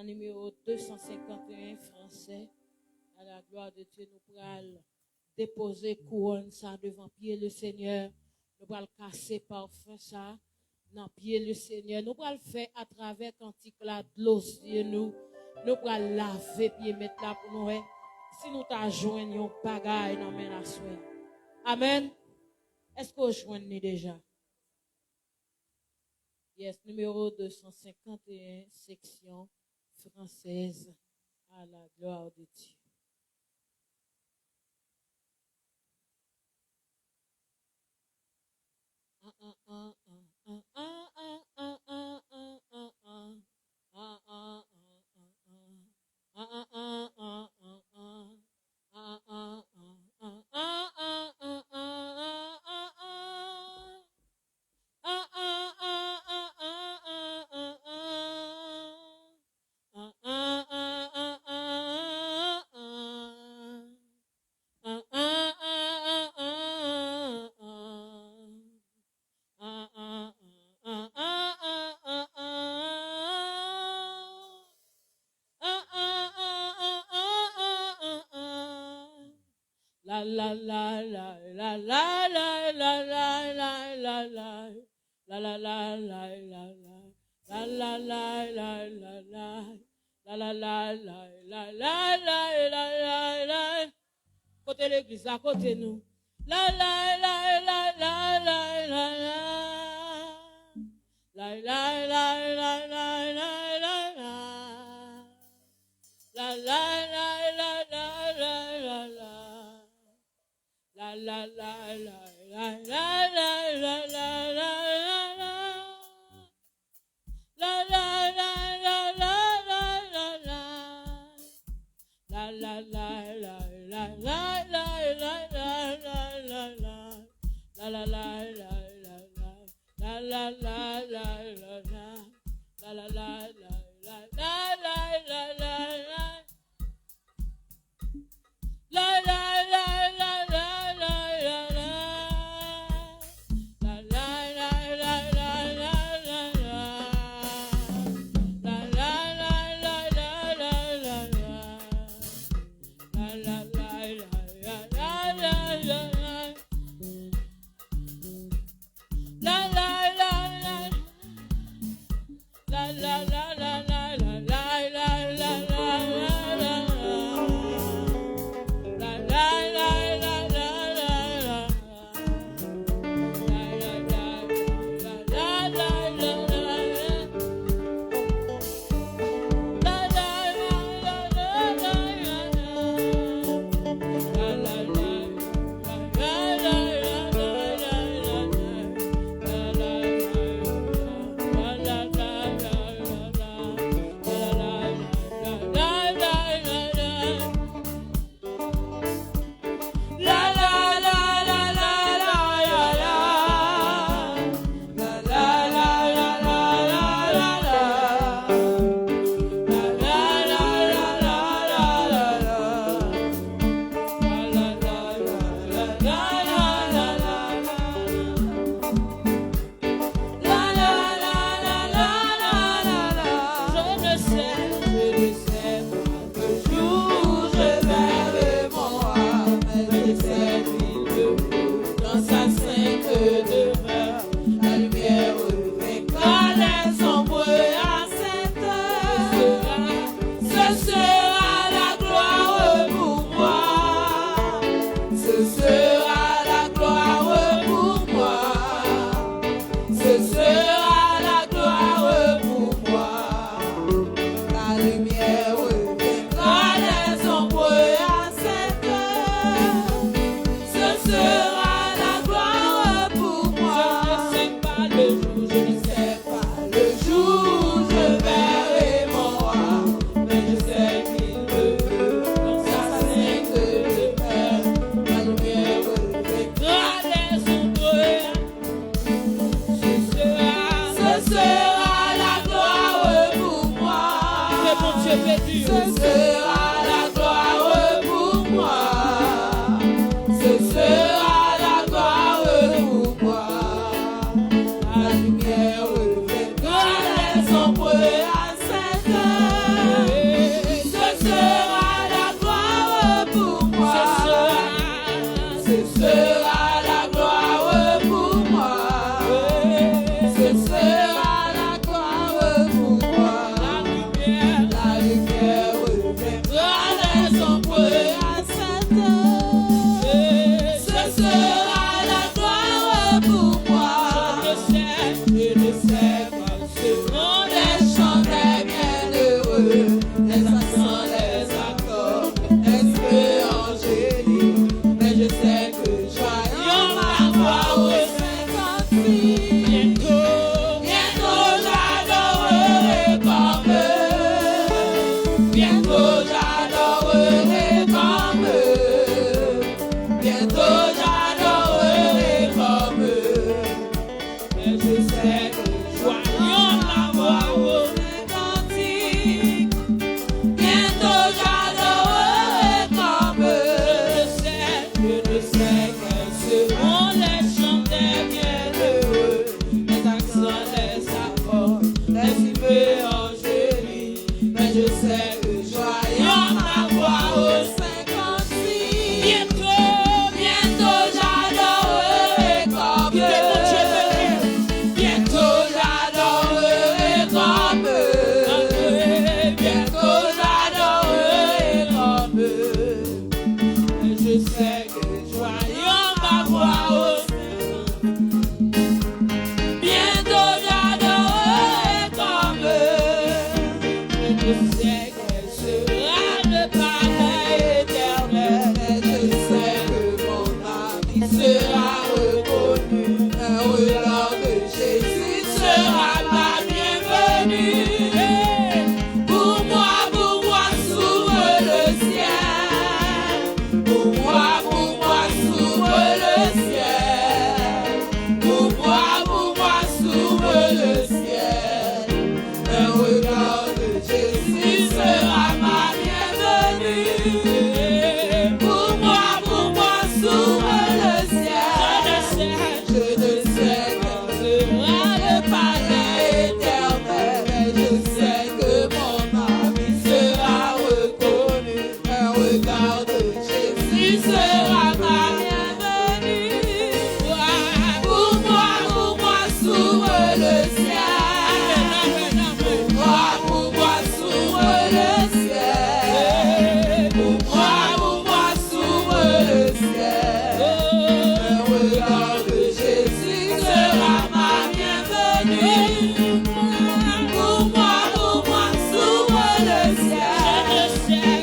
dans le numéro 251 français, à la gloire de Dieu, nous pourrons déposer couronne ça devant pied le Seigneur. Nous pourrons casser parfum ça dans pied le Seigneur. Nous pourrons le faire à travers cantique là de l'eau sur nous. Nous pourrons laver pied mettre là pour nous. Si nous t'ajoignons bagaille dans main la soirée. Amen. Est-ce que vous joignez déjà? Yes, numéro 251, section française, à la gloire de Dieu. Côté l'église, à côté nous. La la la la la la la la. La la la la la la la la. La la la la la la la la. La la la la la la la la la la. La la la la la la la la. La la la la la la la la la la la la. La la la la la la. La la la la la la. La la la la la la la la la. La la la la la la la la. La la la la la la la la. La la la la la la la la. La la la la la la la la. La la la la. La la la la la la la la la la la. La la la la la la la. La la la la la la la la. La la la la la la la. La la la la la la la la. La la la la la La lumière, le son prêt à cette heure. les accents, les accords, esprit angélique. Mais je sais que joyeux ma voix au 56. Bientôt j'adorerai comme eux. Bientôt j'adorerai comme eux. Bientôt j'adorerai comme eux. Mais je sais que joyeux ma voix au 56. Bientôt j'adorerai comme eux. Je sais quels seront les chants des bienheureux, les accents, les accords, les hymnes angéliques. Mais je sais que joyeux ma voix au 56. Bientôt j'adorerai comme eux. Bientôt j'adorerai comme eux. Bientôt j'adorerai comme eux. Et je sais que joyeux ma voix au 50. Bientôt j'adorerai comme eux. Et je sais qu'elle sera le paradis éternel. Et je sais que mon âme sera reconnue. Un regard de Jésus sera ma bienvenue. Pour moi, s'ouvre le ciel. Pour moi, s'ouvre le ciel. Pour moi, s'ouvre le ciel. Un regard de Jésus sera ma bienvenue. Pour moi, s'ouvre le ciel. Je ne sais quel sera le palais éternel. Mais je sais que mon âme sera reconnue. Un regard de Jésus sera ma bienvenue. Pour moi, s'ouvre le ciel. Pour moi, s'ouvre le ciel. Pour moi, s'ouvre le ciel. Un regard de Jésus sera ma bienvenue. Pour moi, s'ouvre le ciel.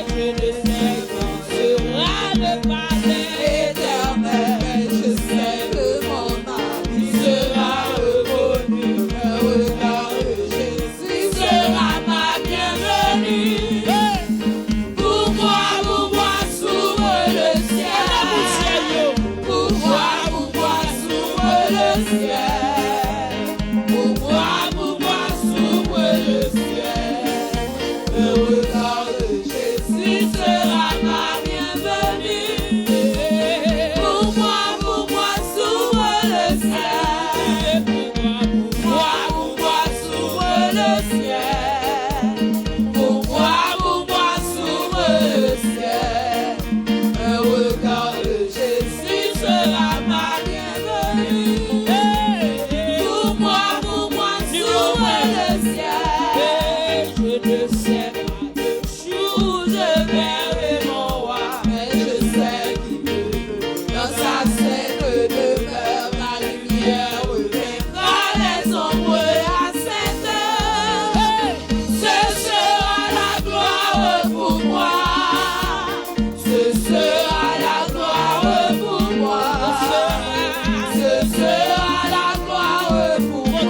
Je ne sais quand sera le palais éternel. Mais je sais que mon âme sera reconnue. Un regard de Jésus sera ma bienvenue. Pour moi, s'ouvre le ciel. Pour moi, s'ouvre le ciel. Pour moi, s'ouvre le ciel. Le regard de Jésus sera ma bienvenue. Pour moi, s'ouvre le ciel. Pour moi, s'ouvre le ciel. Pour moi, s'ouvre le ciel. Un regard de Jésus sera ma bienvenue. Pour moi, s'ouvre le ciel. Je ne sais pas de jour je verrai mon roi, mais je sais qu'il veut. Dans sa sainte demeure, la lumière vaincra les ombres à cette heure. Ce sera la gloire pour moi. Ce sera la gloire pour moi. Ce sera la gloire pour moi.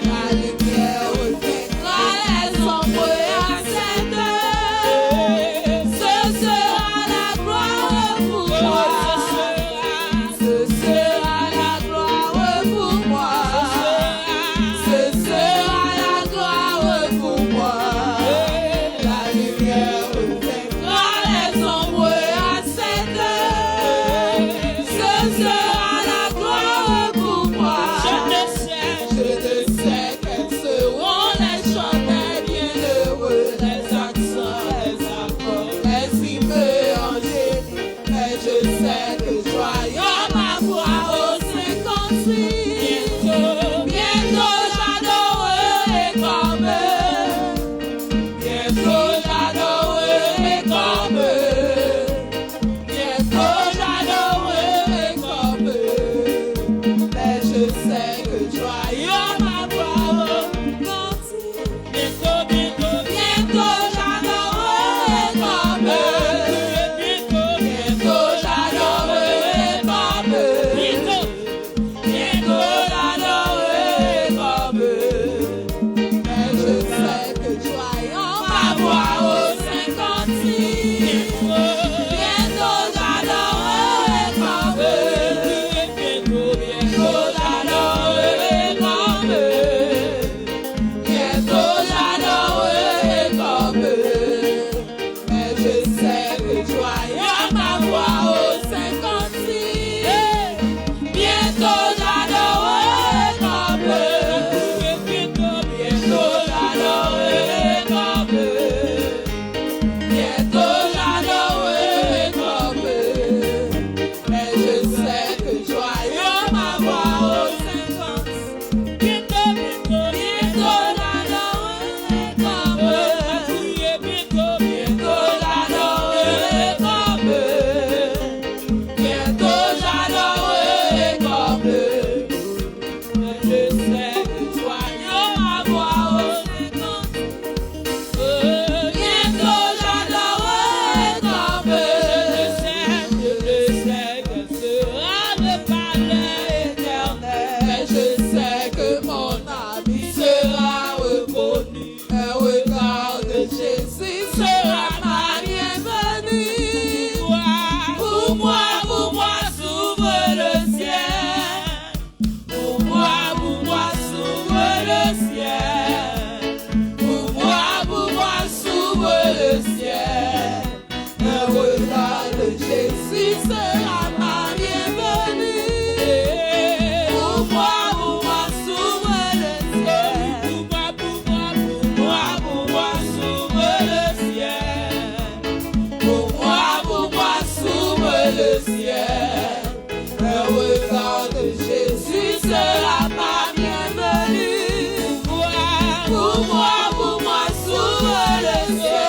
La lumière vaincra les ombres voix au 56. Bientôt j'adorerai comme eux. Bientôt j'adorerai comme eux. Bientôt j'adorerai comme eux. Mais je sais que joyeux ma voix au 56. Bientôt j'adorerai comme eux. Bientôt j'adorerai comme eux. Bientôt j'adorerai comme eux. Mais je sais que joyeux ma voix au 56. Bientôt j'adorerai comme eux. Bientôt j'adorerai comme eux. Bientôt j'adorerai comme eux. Mais je sais que joyeux ma voix au 56. Bientôt j'adorerai comme eux. Je le sais que sera le palais éternel. Mais je sais que mon ami sera reconnu. Un regard de Jésus sera ma bienvenue. Pour moi, s'ouvre le ciel. Pour moi, s'ouvre le ciel. Pour moi, s'ouvre le ciel. Un regard de Jésus sera ma bienvenue. Pour moi, s'ouvre le ciel. Pour moi, s'ouvre le ciel. Pour moi, s'ouvre le ciel. Un regard de Jésus sera ma bienvenue. Pour moi, s'ouvre le ciel.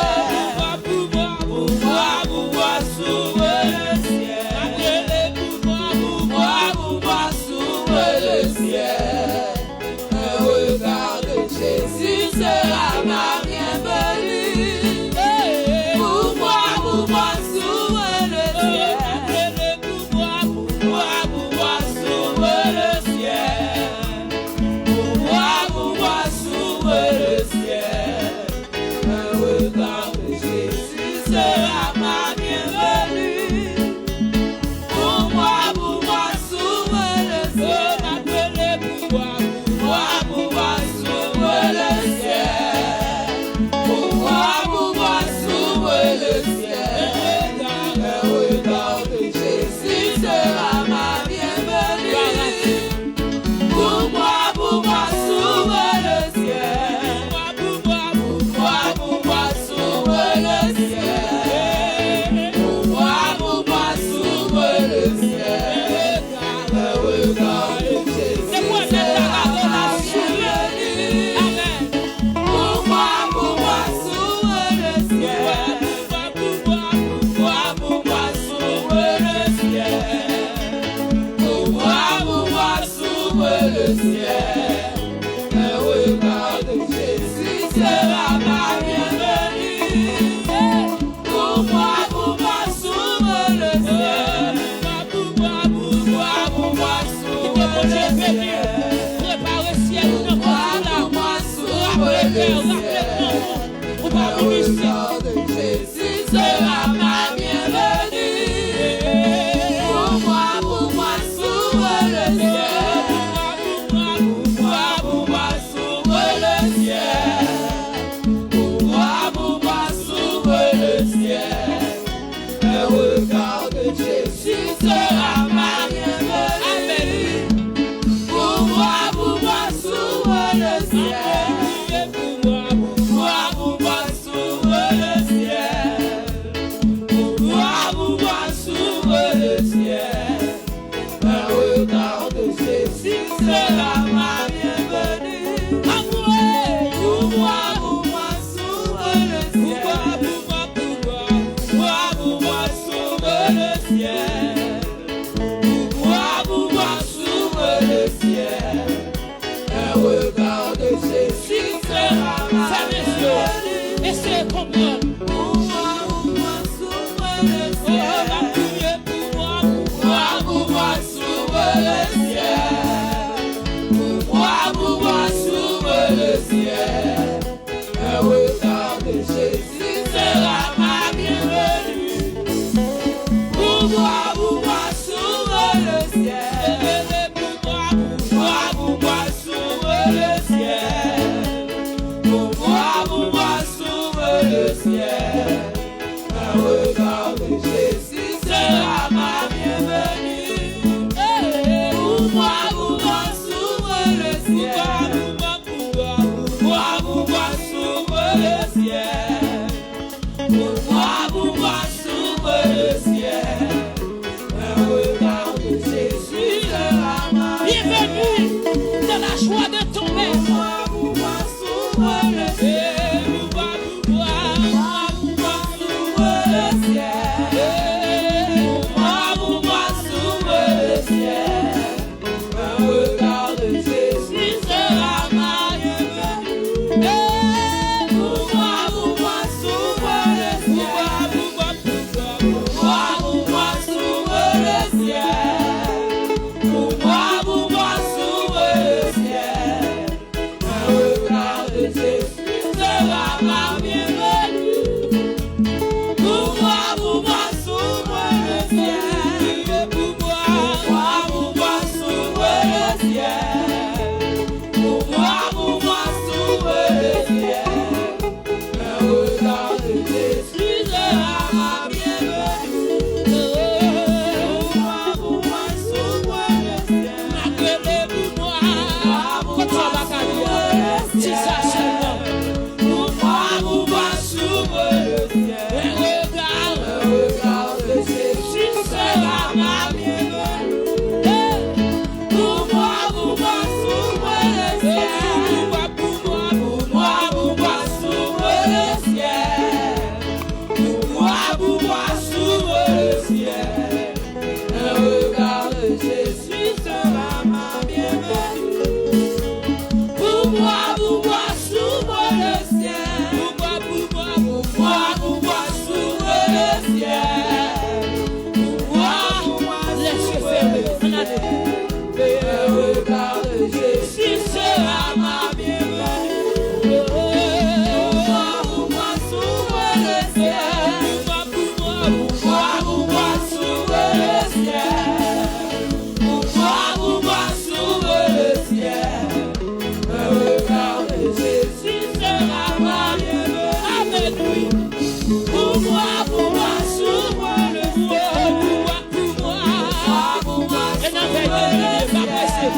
Pour moi, s'ouvre le ciel. Pour moi, s'ouvre le ciel. Un regard de Jésus sera ma bienvenue. Pour moi, s'ouvre le ciel. Pour moi, s'ouvre le ciel. Pour moi, s'ouvre le ciel. Un regard de Jésus sera ma bienvenue. Pour moi, s'ouvre le ciel. Pour moi, s'ouvre le ciel. Pour moi, s'ouvre le ciel. Un regard de Jésus sera ma bienvenue. Pour moi, s'ouvre le ciel. Pour moi, s'ouvre le ciel. Pour moi, s'ouvre le ciel. Un regard de Jésus sera ma bienvenue. Pour moi, s'ouvre le ciel. Pour moi, s'ouvre le ciel. Pour moi, s'ouvre le ciel. Un regard de Jésus sera ma bienvenue. Pour moi, s'ouvre le ciel. Pour moi, s'ouvre le ciel. Préparez ciel, nous Pour moi, s'ouvre le ciel. Un regard de Jésus sera ma bienvenue. Pour moi, s'ouvre le ciel. Pour moi, s'ouvre le ciel. Pour moi, s'ouvre le ciel. Un regard de Jésus sera ma bienvenue. Pour moi, s'ouvre le ciel. Pour moi, s'ouvre le ciel. Pour moi, s'ouvre le ciel. Un regard de Jésus sera ma bienvenue. Pour moi, s'ouvre le ciel. Pour moi, s'ouvre le ciel. Pour moi, s'ouvre le ciel. Un regard de Jésus sera ma bienvenue. Et c'est combien? Pour moi, s'ouvre le ciel. Pour moi, s'ouvre le ciel. Pour moi, s'ouvre le ciel. Un regard de Jésus le ciel. Un regard de Jésus sera ma bienvenue. Pour moi, s'ouvre le ciel. Pour moi, s'ouvre le ciel. Pour moi, s'ouvre le ciel. Un regard de Jésus sera ma Bienvenue dans la joie de ton maître. Pour moi, s'ouvre le ciel. Pour moi, s'ouvre le ciel. Pour moi, s'ouvre le ciel. Un regard de Jésus sera ma bienvenue. Pour moi, s'ouvre le ciel. Pour moi, s'ouvre le ciel. Pour moi, s'ouvre le ciel. Un regard de Jésus sera ma bienvenue. Pour moi, s'ouvre le ciel. Pour moi, s'ouvre le ciel. Pour moi, s'ouvre le ciel. Un regard de Jésus sera ma bienvenue. Pour moi, s'ouvre le ciel. Pour moi, s'ouvre le ciel. Un regard de Jésus sera ma bienvenue. Pour moi, s'ouvre le ciel. Pour moi, s'ouvre le ciel. Pour moi, s'ouvre le ciel. Un regard de Jésus sera ma bienvenue. Pour moi, s'ouvre le ciel. Pour moi, s'ouvre le ciel. Pour moi, Laisse fermer. On a des un regard de Jésus sera ma bienvenue. Pour moi, s'ouvre le ciel. Pour moi, s'ouvre le ciel. Pour moi, s'ouvre le ciel. Un regard de Jésus sera ma bienvenue. Pour moi, s'ouvre le ciel. Pour moi, s'ouvre le ciel.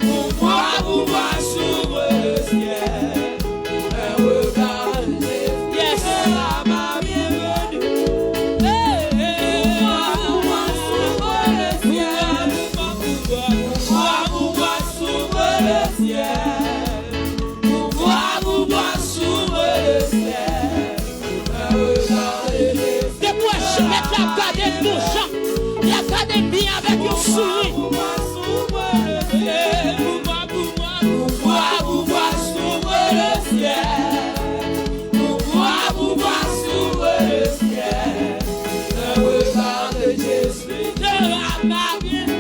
Pour moi, s'ouvre le ciel. Un regard de Jésus sera ma bienvenue. Pour moi, s'ouvre le ciel. Pour moi, s'ouvre le ciel. Pour moi, s'ouvre le ciel. Un regard de Jésus. Depuis je mets la garde de gens, la garde bien avec un sourire. Pour moi, s'ouvre le ciel. Pour moi, s'ouvre le ciel. Pour moi, s'ouvre le ciel. Un regard de Jésus sera ma bienvenue.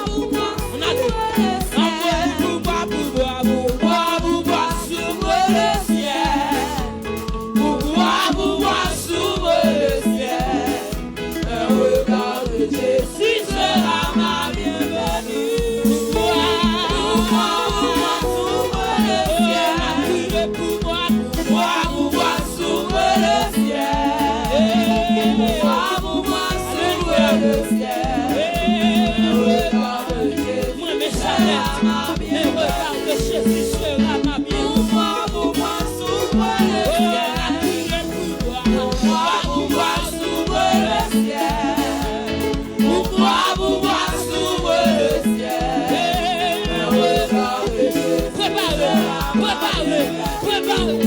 Pour moi, On a des pour moi, s'ouvre le ciel. Pour moi, s'ouvre le ciel. Un regard de Jésus sera ma bienvenue. Pour moi, s'ouvre le ciel. Pour moi, s'ouvre le ciel. Pour moi, s'ouvre le ciel. Un regard de Jésus moi mes sera salaires. ma Mais bienvenue. regarde que Jésus sera ma bienvenue. Pour moi, s'ouvre le ciel. Pour moi, s'ouvre le ciel. Pour moi, s'ouvre le ciel. Un regard de Jésus Préparez, préparez, préparez.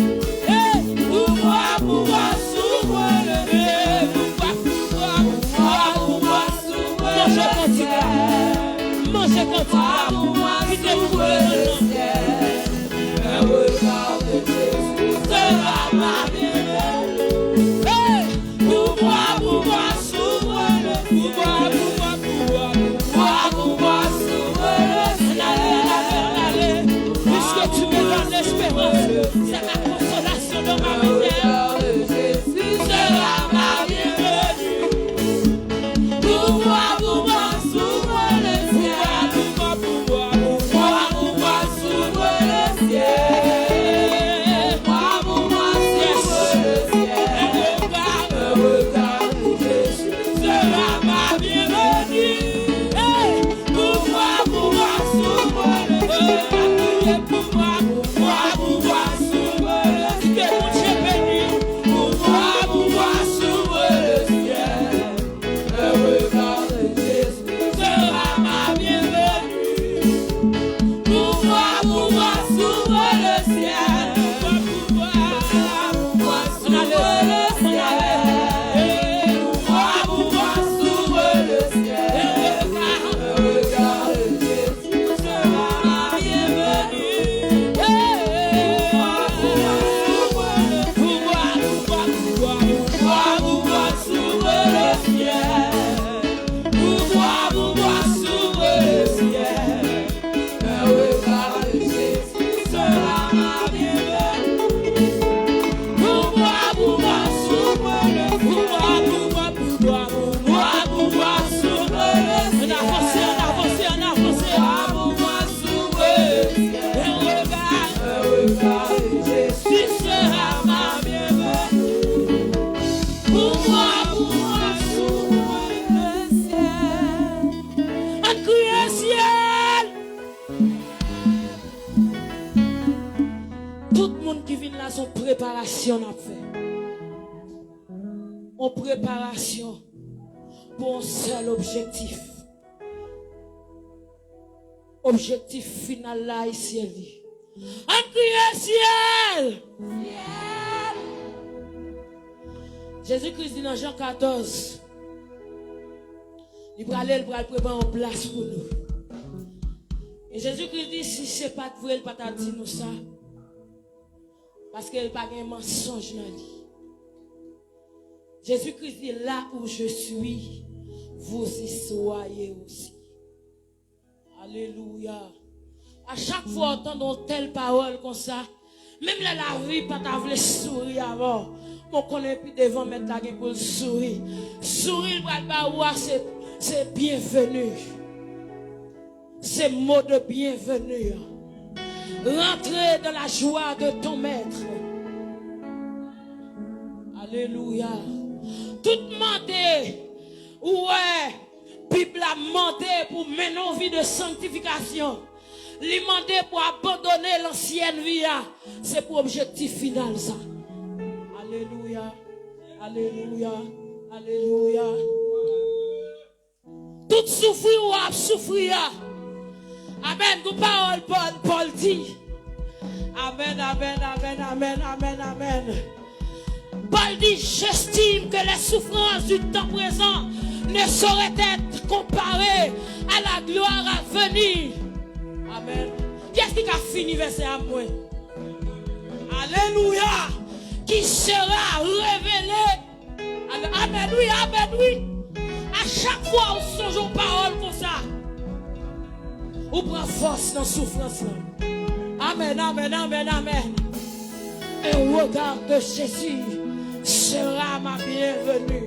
Pour moi, s'ouvre le ciel. Pour moi, s'ouvre le Mangez ciel. continue. Mangez continue. Pour moi, Quittez-vous s'ouvre le le nom. ciel. Un regard de Jésus sera ma bienvenue. Pour moi, s'ouvre le ciel. Pour moi, s'ouvre le ciel. Allez, puisque tu me donnes l'espérance, c'est la consolation de ma Un vie. regard de Jésus sera ma bienvenue. Pour moi, s'ouvre le ciel. Pour moi, s'ouvre le ciel. Préparation n'a fait. En préparation pour un seul objectif. Objectif final là ici. En crier ciel. Jésus-Christ dit dans Jean 14, il va aller, il va préparer une place pour nous. Et Jésus-Christ dit, si ce n'est pas de vrai, il ne va pas dire nous ça. Parce qu'il n'y a pas de mensonge dans lui. Jésus-Christ dit, là où je suis, vous y soyez aussi. Alléluia. À chaque fois entendons telle parole comme ça, même là la vie pas ta voulu sourire avant. On connaît plus devant mettre la gueule pour sourire. Sourire pour c'est bienvenu. C'est mot de bienvenue. Rentrez dans la joie de ton maître. Alléluia. Tout demander. Ouais. Bible a demandé pour mener une vie de sanctification. Lui demander pour abandonner l'ancienne vie. C'est pour objectif final ça. Alléluia. Alléluia. Alléluia. Tout souffrir ou à souffrir. Amen. Vous parole Paul dit. Amen, amen, amen, amen, amen, amen. Paul dit, j'estime que les souffrances du temps présent ne sauraient être comparées à la gloire à venir. Amen. Qu'est-ce qui a fini verset à moi? Alléluia. Qui sera révélé. Amen, oui, amen, oui. À chaque fois où songe aux paroles comme ça, on prend force dans la souffrance. Amen, amen, amen, amen. Un regard de Jésus sera ma bienvenue.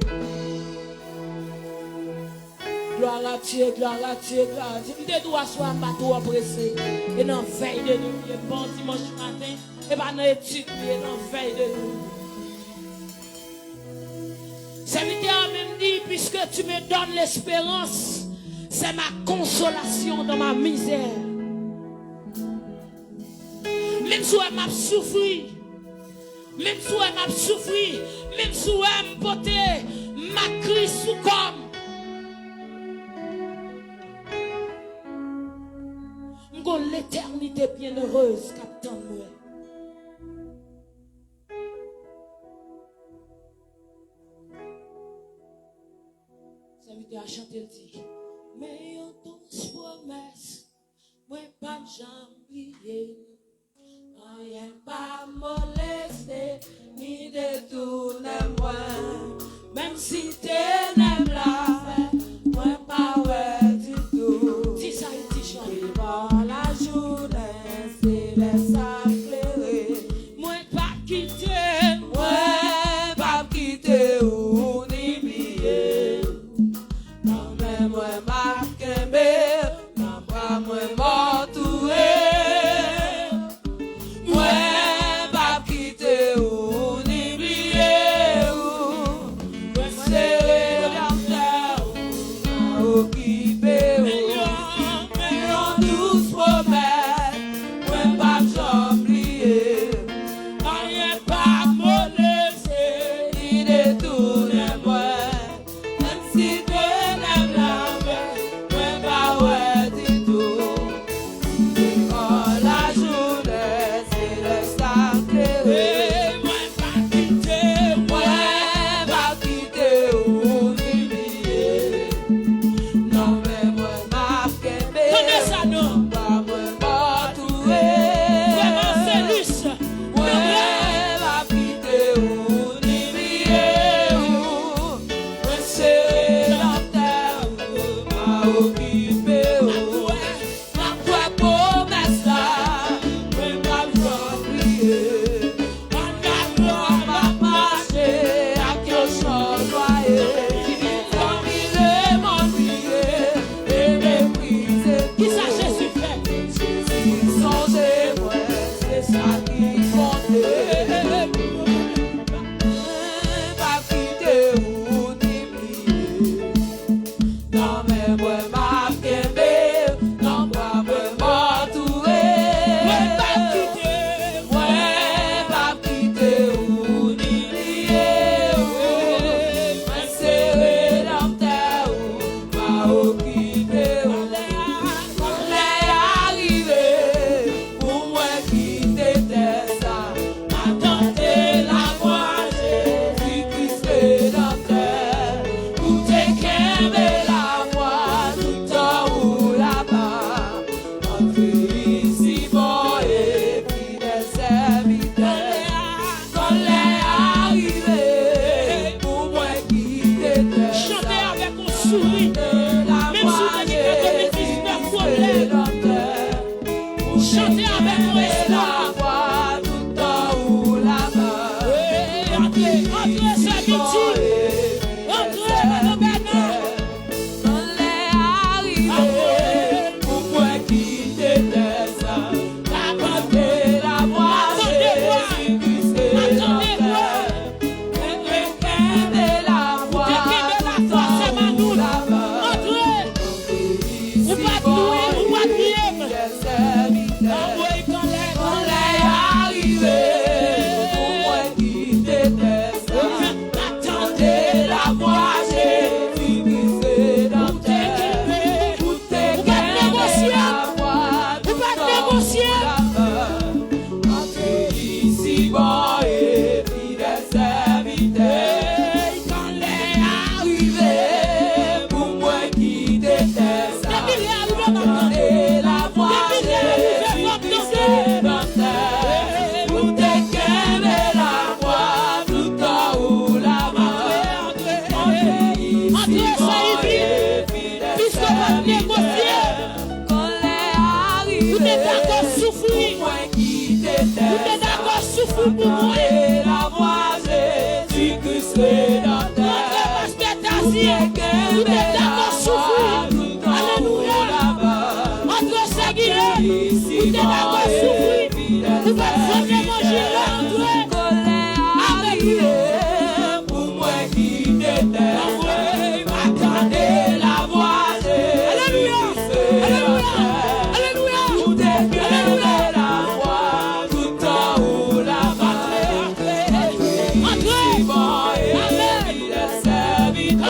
Gloire à Dieu, gloire à Dieu, gloire à Dieu. Nous devons asseoir un bateau pressé. Et dans la veille de nous, il est bon dimanche matin. Et pas dans l'étude, il est dans la veille de nous. Serviteur même dit, puisque tu me donnes l'espérance, c'est ma consolation dans ma misère. Même si elle m'a souffert, même si elle m'a souffert, même si elle m'a porté ma crise sous comme. L'éternité bienheureuse qu'attend nous. Ça veut dire à chanter le dit. Mais on tous promesse, moi pas j'oublier, rien pas molester, ni détourner moi, même si t'es n'aimes la, moi pas ouais du tout. Si ça y dit chante. La journée, c'est laisse éclairer. Moi pas quitter, moi pas quitter ou ni billet. Non mais moi pas qu'aimer, non pas moi m'entourer. si bon et fidèle serviteur. Quand l'est arrivé, pour moi qui déteste, et la voix de Jésus-Christ dans terre, pour t'éclairer la voix tout en haut la main. Entre ça et puis, puisque on va négocier, quand l'est arrivé, tout est d'accord souffrir, tout est d'accord souffrir pour moi. Et la voix de Jésus-Christ dans terre, parce que t'as dit, tout est d'accord souffrir. Alléluia. Entre ça et tout est d'accord souffrir. Vous faites vraiment manger l'entrée. Pour moi qui déteste, attendez la voix de Jésus-Christ. Alléluia. Vous déclarez la voix tout en haut la main. Entrez. Si bon et fidèle serviteur.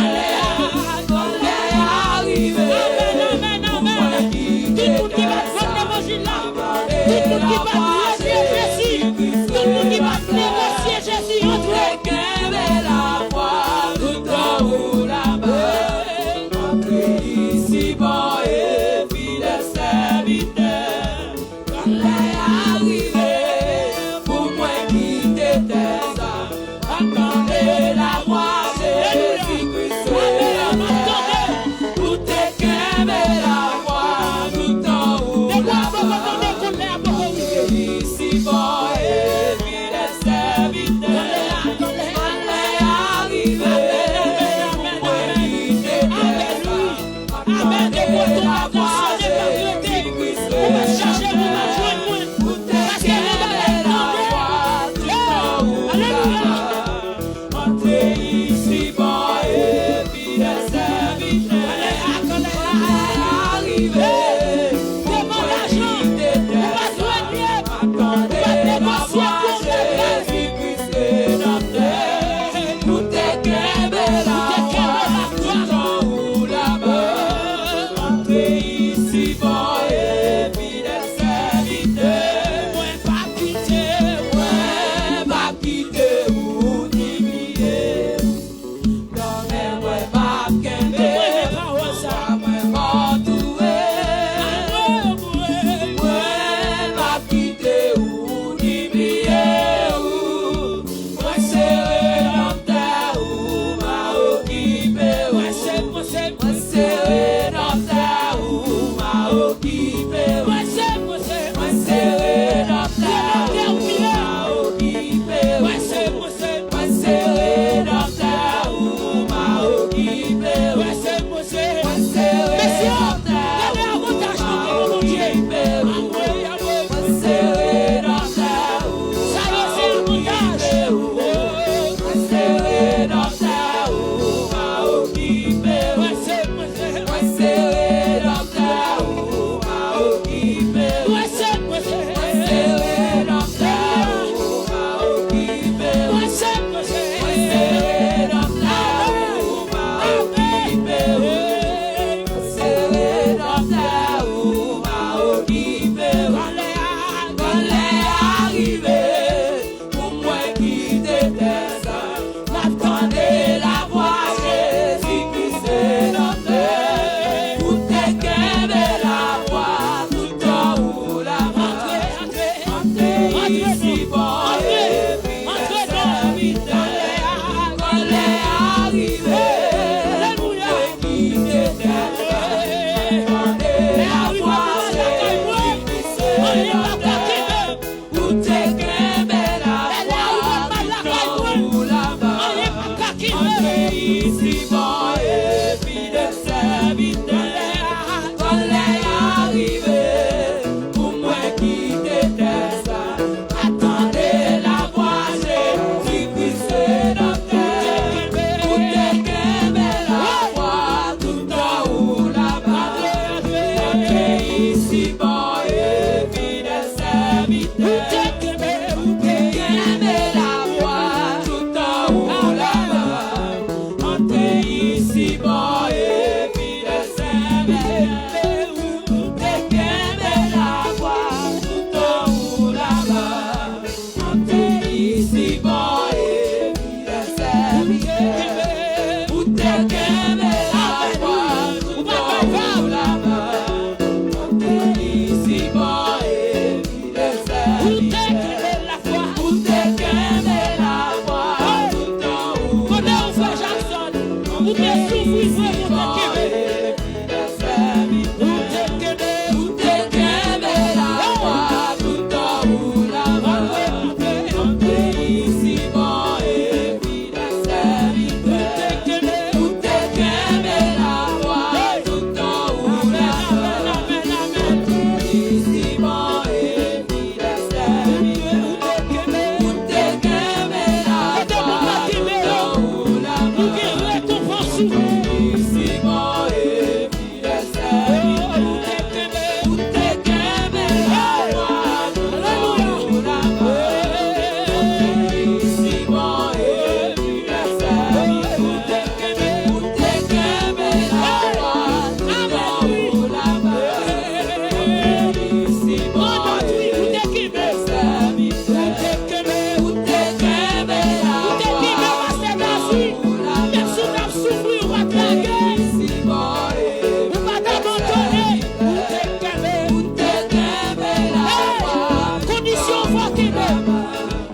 faut qu'il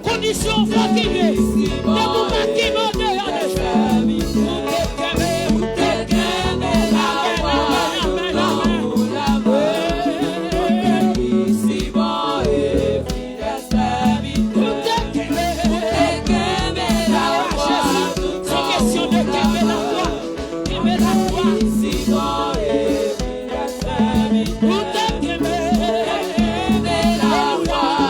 condition faut qu'il